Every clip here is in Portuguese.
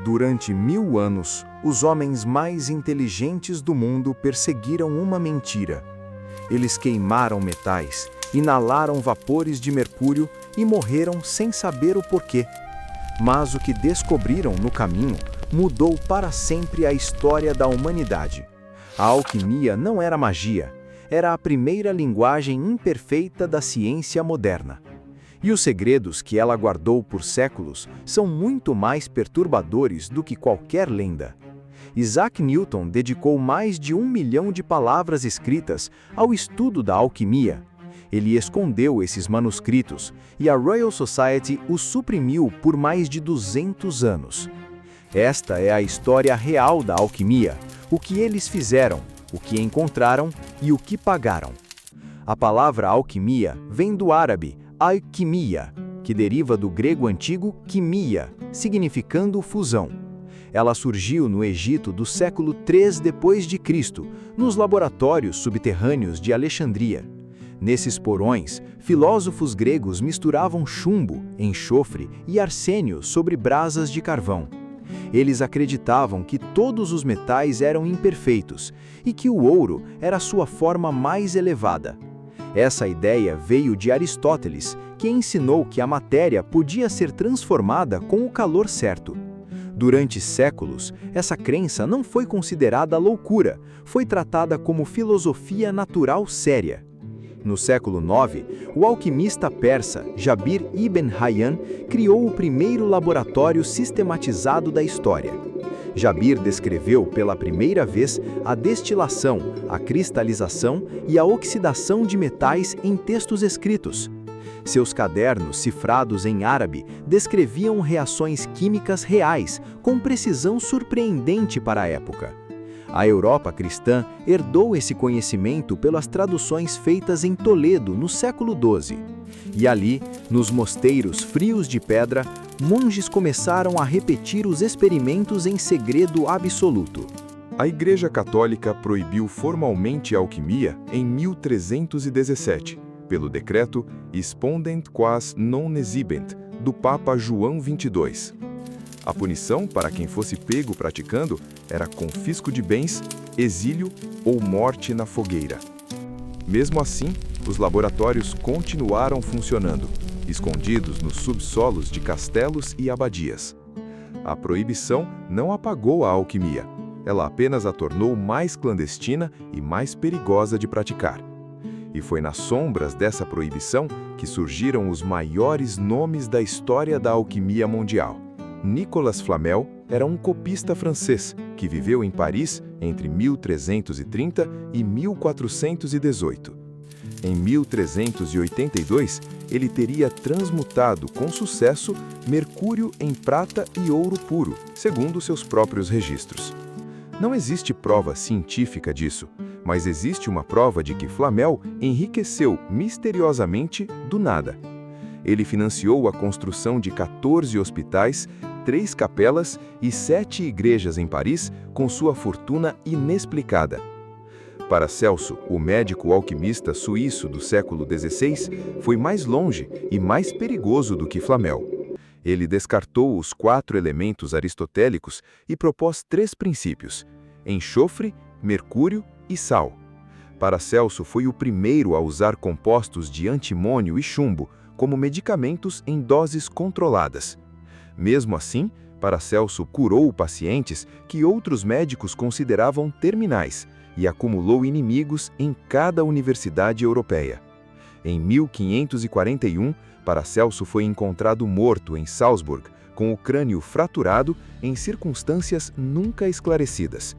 Durante 1000 anos, os homens mais inteligentes do mundo perseguiram uma mentira. Eles queimaram metais, inalaram vapores de mercúrio e morreram sem saber o porquê. Mas o que descobriram no caminho mudou para sempre a história da humanidade. A alquimia não era magia, era a primeira linguagem imperfeita da ciência moderna. E os segredos que ela guardou por séculos são muito mais perturbadores do que qualquer lenda. Isaac Newton dedicou mais de 1 milhão de palavras escritas ao estudo da alquimia. Ele escondeu esses manuscritos e a Royal Society os suprimiu por mais de 200 anos. Esta é a história real da alquimia, o que eles fizeram, o que encontraram e o que pagaram. A palavra alquimia vem do árabe alquimia, que deriva do grego antigo quimia, significando fusão. Ela surgiu no Egito do século III d.C., nos laboratórios subterrâneos de Alexandria. Nesses porões, filósofos gregos misturavam chumbo, enxofre e arsênio sobre brasas de carvão. Eles acreditavam que todos os metais eram imperfeitos e que o ouro era sua forma mais elevada. Essa ideia veio de Aristóteles, que ensinou que a matéria podia ser transformada com o calor certo. Durante séculos, essa crença não foi considerada loucura, foi tratada como filosofia natural séria. No século IX, o alquimista persa Jabir ibn Hayyan criou o primeiro laboratório sistematizado da história. Jabir descreveu pela primeira vez a destilação, a cristalização e a oxidação de metais em textos escritos. Seus cadernos, cifrados em árabe, descreviam reações químicas reais, com precisão surpreendente para a época. A Europa cristã herdou esse conhecimento pelas traduções feitas em Toledo no século XII. E ali, nos mosteiros frios de pedra, monges começaram a repetir os experimentos em segredo absoluto. A Igreja Católica proibiu formalmente a alquimia em 1317, pelo decreto Spondent quas non exhibent, do Papa João XXII. A punição para quem fosse pego praticando era confisco de bens, exílio ou morte na fogueira. Mesmo assim, os laboratórios continuaram funcionando, escondidos nos subsolos de castelos e abadias. A proibição não apagou a alquimia, ela apenas a tornou mais clandestina e mais perigosa de praticar. E foi nas sombras dessa proibição que surgiram os maiores nomes da história da alquimia mundial. Nicolas Flamel era um copista francês que viveu em Paris entre 1330 e 1418. Em 1382, ele teria transmutado com sucesso mercúrio em prata e ouro puro, segundo seus próprios registros. Não existe prova científica disso, mas existe uma prova de que Flamel enriqueceu misteriosamente do nada. Ele financiou a construção de 14 hospitais, 3 capelas e 7 igrejas em Paris com sua fortuna inexplicada. Paracelso, o médico alquimista suíço do século XVI, foi mais longe e mais perigoso do que Flamel. Ele descartou os 4 elementos aristotélicos e propôs 3 princípios: enxofre, mercúrio e sal. Paracelso foi o primeiro a usar compostos de antimônio e chumbo como medicamentos em doses controladas. Mesmo assim, Paracelso curou pacientes que outros médicos consideravam terminais e acumulou inimigos em cada universidade europeia. Em 1541, Paracelso foi encontrado morto em Salzburg, com o crânio fraturado em circunstâncias nunca esclarecidas.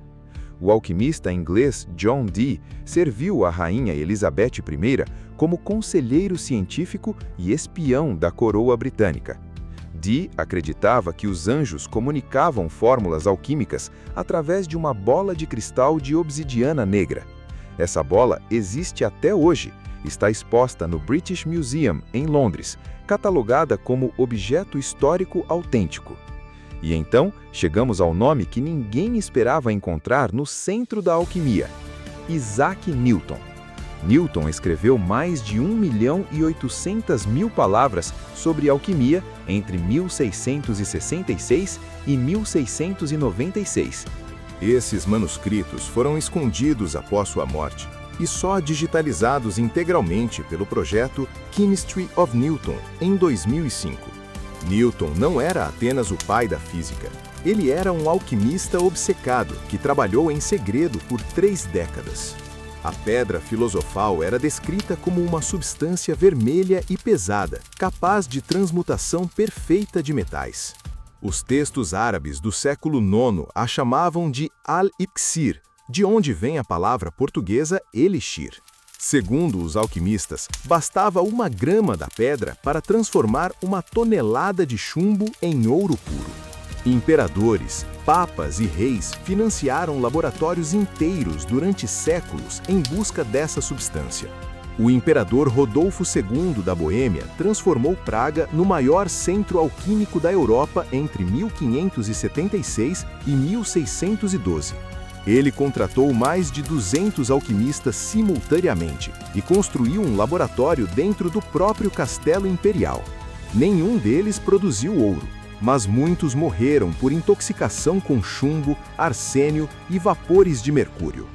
O alquimista inglês John Dee serviu a rainha Elizabeth I como conselheiro científico e espião da coroa britânica. Dee acreditava que os anjos comunicavam fórmulas alquímicas através de uma bola de cristal de obsidiana negra. Essa bola existe até hoje, está exposta no British Museum, em Londres, catalogada como objeto histórico autêntico. E então, chegamos ao nome que ninguém esperava encontrar no centro da alquimia: Isaac Newton. Newton escreveu mais de 1.800.000 palavras sobre alquimia entre 1666 e 1696. Esses manuscritos foram escondidos após sua morte e só digitalizados integralmente pelo projeto Chemistry of Newton em 2005. Newton não era apenas o pai da física. Ele era um alquimista obcecado que trabalhou em segredo por 3 décadas. A pedra filosofal era descrita como uma substância vermelha e pesada, capaz de transmutação perfeita de metais. Os textos árabes do século IX a chamavam de al-iksir, de onde vem a palavra portuguesa elixir. Segundo os alquimistas, bastava 1 grama da pedra para transformar 1 tonelada de chumbo em ouro puro. Imperadores, papas e reis financiaram laboratórios inteiros durante séculos em busca dessa substância. O imperador Rodolfo II da Boêmia transformou Praga no maior centro alquímico da Europa entre 1576 e 1612. Ele contratou mais de 200 alquimistas simultaneamente e construiu um laboratório dentro do próprio castelo imperial. Nenhum deles produziu ouro, mas muitos morreram por intoxicação com chumbo, arsênio e vapores de mercúrio.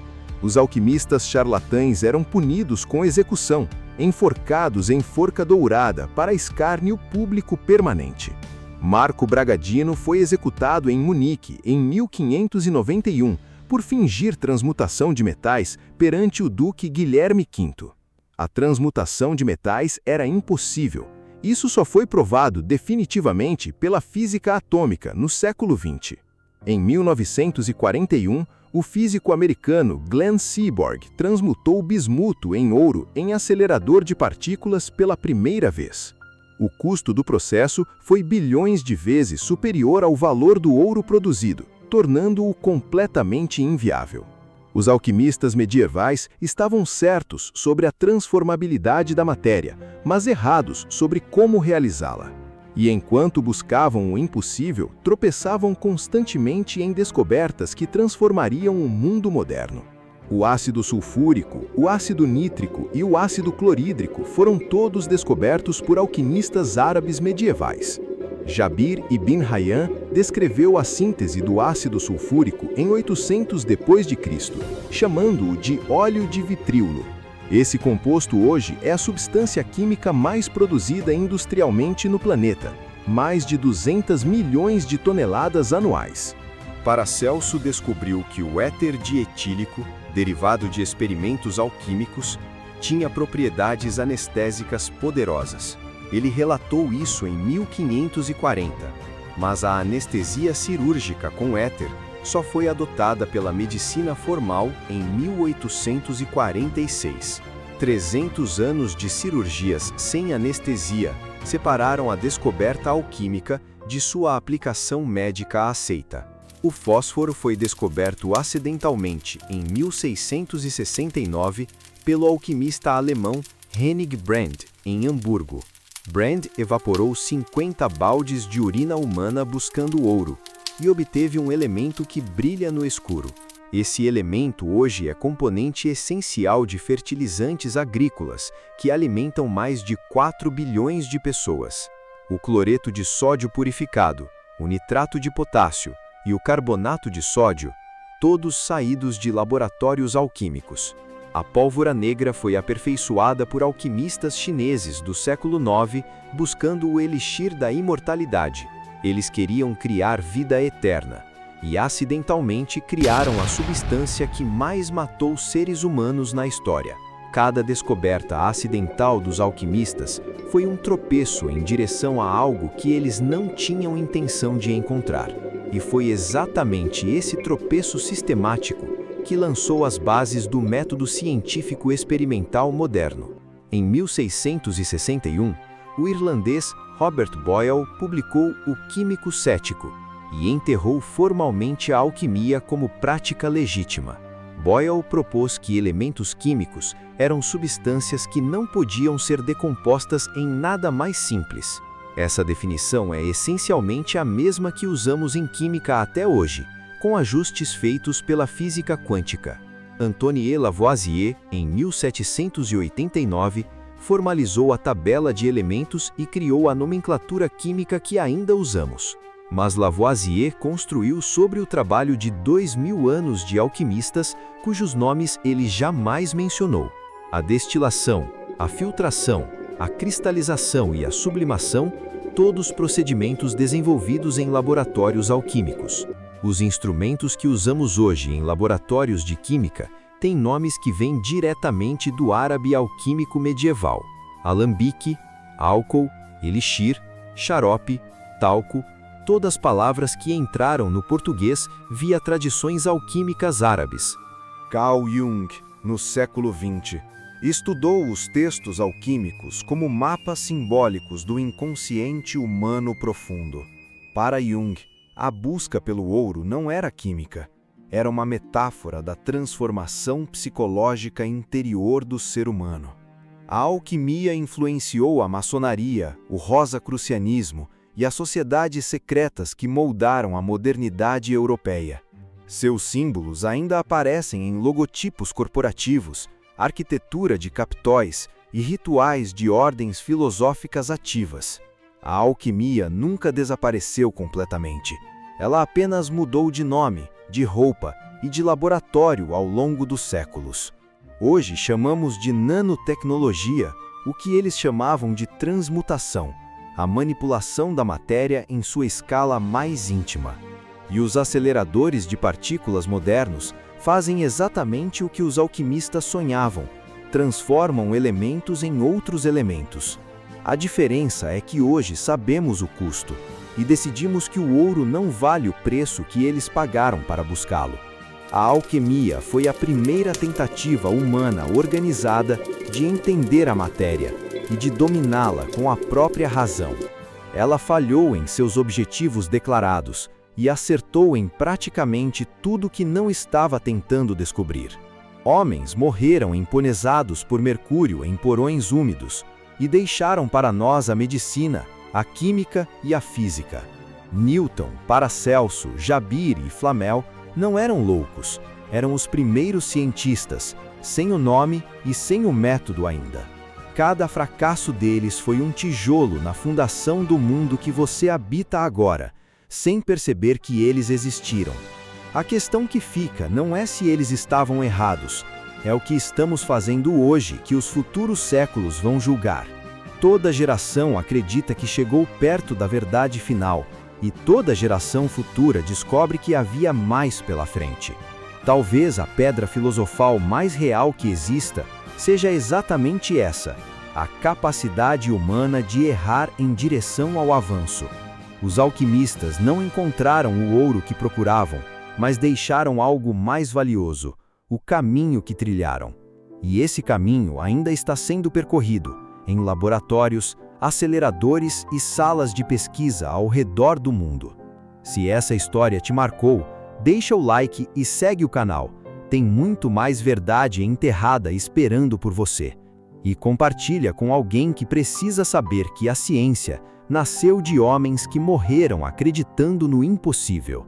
Os alquimistas charlatães eram punidos com execução, enforcados em forca dourada para escárnio público permanente. Marco Bragadino foi executado em Munique em 1591 por fingir transmutação de metais perante o duque Guilherme V. A transmutação de metais era impossível. Isso só foi provado definitivamente pela física atômica no século XX. Em 1941, o físico americano Glenn Seaborg transmutou bismuto em ouro em acelerador de partículas pela primeira vez. O custo do processo foi bilhões de vezes superior ao valor do ouro produzido, tornando-o completamente inviável. Os alquimistas medievais estavam certos sobre a transformabilidade da matéria, mas errados sobre como realizá-la. E enquanto buscavam o impossível, tropeçavam constantemente em descobertas que transformariam o mundo moderno. O ácido sulfúrico, o ácido nítrico e o ácido clorídrico foram todos descobertos por alquimistas árabes medievais. Jabir ibn Hayyan descreveu a síntese do ácido sulfúrico em 800 d.C., chamando-o de óleo de vitríolo. Esse composto hoje é a substância química mais produzida industrialmente no planeta, mais de 200 milhões de toneladas anuais. Paracelso descobriu que o éter dietílico, derivado de experimentos alquímicos, tinha propriedades anestésicas poderosas. Ele relatou isso em 1540, mas a anestesia cirúrgica com éter só foi adotada pela medicina formal em 1846. 300 anos de cirurgias sem anestesia separaram a descoberta alquímica de sua aplicação médica aceita. O fósforo foi descoberto acidentalmente em 1669 pelo alquimista alemão Hennig Brand, em Hamburgo. Brand evaporou 50 baldes de urina humana buscando ouro e obteve um elemento que brilha no escuro. Esse elemento hoje é componente essencial de fertilizantes agrícolas que alimentam mais de 4 bilhões de pessoas. O cloreto de sódio purificado, o nitrato de potássio e o carbonato de sódio, todos saídos de laboratórios alquímicos. A pólvora negra foi aperfeiçoada por alquimistas chineses do século IX, buscando o elixir da imortalidade. Eles queriam criar vida eterna, e acidentalmente criaram a substância que mais matou seres humanos na história. Cada descoberta acidental dos alquimistas foi um tropeço em direção a algo que eles não tinham intenção de encontrar. E foi exatamente esse tropeço sistemático que lançou as bases do método científico experimental moderno. Em 1661, o irlandês Robert Boyle publicou O Químico Cético e enterrou formalmente a alquimia como prática legítima. Boyle propôs que elementos químicos eram substâncias que não podiam ser decompostas em nada mais simples. Essa definição é essencialmente a mesma que usamos em química até hoje, com ajustes feitos pela física quântica. Antoine Lavoisier, em 1789, formalizou a tabela de elementos e criou a nomenclatura química que ainda usamos. Mas Lavoisier construiu sobre o trabalho de 2000 anos de alquimistas cujos nomes ele jamais mencionou. A destilação, a filtração, a cristalização e a sublimação, todos procedimentos desenvolvidos em laboratórios alquímicos. Os instrumentos que usamos hoje em laboratórios de química têm nomes que vêm diretamente do árabe alquímico medieval: alambique, álcool, elixir, xarope, talco, todas palavras que entraram no português via tradições alquímicas árabes. Carl Jung, no século XX, estudou os textos alquímicos como mapas simbólicos do inconsciente humano profundo. Para Jung, a busca pelo ouro não era química, era uma metáfora da transformação psicológica interior do ser humano. A alquimia influenciou a maçonaria, o rosacrucianismo e as sociedades secretas que moldaram a modernidade europeia. Seus símbolos ainda aparecem em logotipos corporativos, arquitetura de capitóis e rituais de ordens filosóficas ativas. A alquimia nunca desapareceu completamente. Ela apenas mudou de nome, de roupa e de laboratório ao longo dos séculos. Hoje chamamos de nanotecnologia o que eles chamavam de transmutação, a manipulação da matéria em sua escala mais íntima. E os aceleradores de partículas modernos fazem exatamente o que os alquimistas sonhavam: transformam elementos em outros elementos. A diferença é que hoje sabemos o custo e decidimos que o ouro não vale o preço que eles pagaram para buscá-lo. A alquimia foi a primeira tentativa humana organizada de entender a matéria e de dominá-la com a própria razão. Ela falhou em seus objetivos declarados e acertou em praticamente tudo que não estava tentando descobrir. Homens morreram emponesados por mercúrio em porões úmidos e deixaram para nós a medicina, a química e a física. Newton, Paracelso, Jabir e Flamel não eram loucos, eram os primeiros cientistas, sem o nome e sem o método ainda. Cada fracasso deles foi um tijolo na fundação do mundo que você habita agora, sem perceber que eles existiram. A questão que fica não é se eles estavam errados, é o que estamos fazendo hoje que os futuros séculos vão julgar. Toda geração acredita que chegou perto da verdade final, e toda geração futura descobre que havia mais pela frente. Talvez a pedra filosofal mais real que exista seja exatamente essa: a capacidade humana de errar em direção ao avanço. Os alquimistas não encontraram o ouro que procuravam, mas deixaram algo mais valioso: o caminho que trilharam. E esse caminho ainda está sendo percorrido em laboratórios, aceleradores e salas de pesquisa ao redor do mundo. Se essa história te marcou, deixa o like e segue o canal. Tem muito mais verdade enterrada esperando por você. E compartilha com alguém que precisa saber que a ciência nasceu de homens que morreram acreditando no impossível.